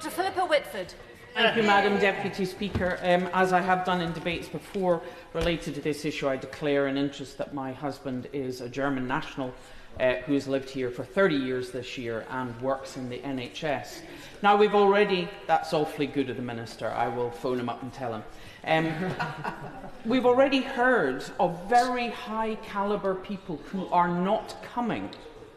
Dr Philippa Whitford. Thank you, Madam Deputy Speaker. As I have done in debates before related to this issue, I declare an interest that my husband is a German national who has lived here for 30 years this year and works in the NHS. Now, that's awfully good of the Minister. I will phone him up and tell him. We've already heard of very high calibre people who are not coming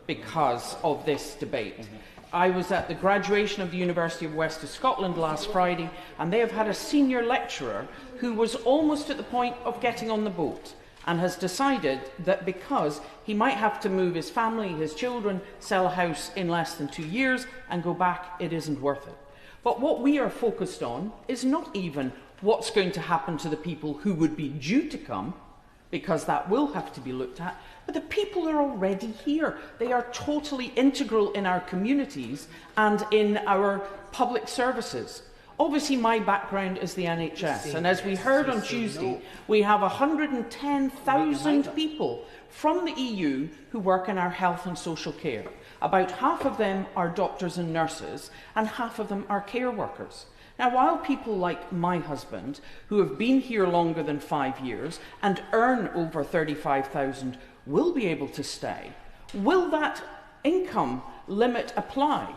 because of this debate. I was at the graduation of the University of West of Scotland last Friday, and they have had a senior lecturer who was almost at the point of getting on the boat and has decided that because he might have to move his family, his children, sell a house in less than 2 years and go back, it isn't worth it. But what we are focused on is not even what's going to happen to the people who would be due to come, because that will have to be looked at, but the people are already here. They are totally integral in our communities and in our public services. Obviously, my background is the NHS, and as we heard on Tuesday, we have 110,000 people from the EU who work in our health and social care. About half of them are doctors and nurses, and half of them are care workers. Now, while people like my husband, who have been here longer than 5 years and earn over $35,000, will be able to stay, will that income limit apply?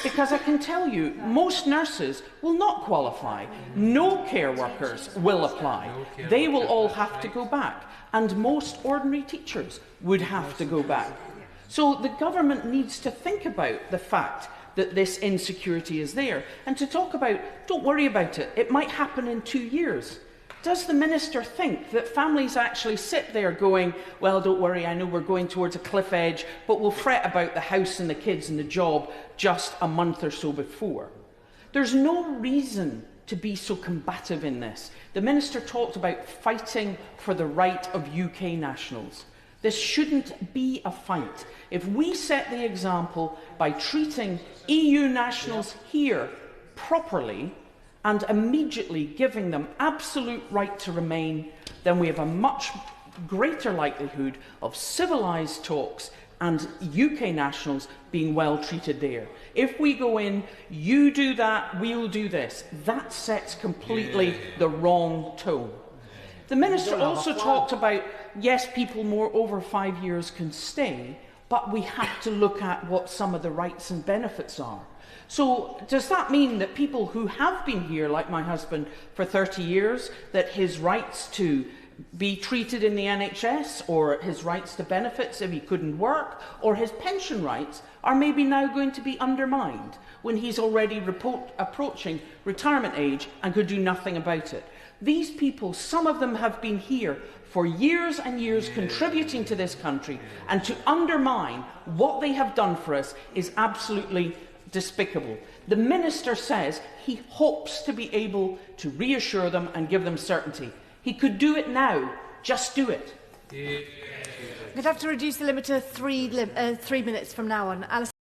Because I can tell you, most nurses will not qualify. No care workers will apply. They will all have to go back. And most ordinary teachers would have to go back. So the government needs to think about the fact that this insecurity is there and to talk about, don't worry about it, it might happen in 2 years. Does the Minister think that families actually sit there going, well, don't worry, I know we're going towards a cliff edge, but we'll fret about the house and the kids and the job just a month or so before? There's no reason to be so combative in this. The Minister talked about fighting for the right of UK nationals. This shouldn't be a fight. If we set the example by treating EU nationals here properly, and immediately giving them absolute right to remain, then we have a much greater likelihood of civilised talks and UK nationals being well treated there. If we go in, you do that, we'll do this, that sets completely the wrong tone. The Minister also talked about, yes, people more over 5 years can stay, but we have to look at what some of the rights and benefits are. So does that mean that people who have been here, like my husband, for 30 years, that his rights to be treated in the NHS, or his rights to benefits if he couldn't work, or his pension rights are maybe now going to be undermined when he's already approaching retirement age and could do nothing about it? These people, some of them have been here for years and years contributing to this country, and to undermine what they have done for us is absolutely despicable. The Minister says he hopes to be able to reassure them and give them certainty. He could do it now. Just do it. I'm going to have to reduce the limit to three minutes from now on. Alison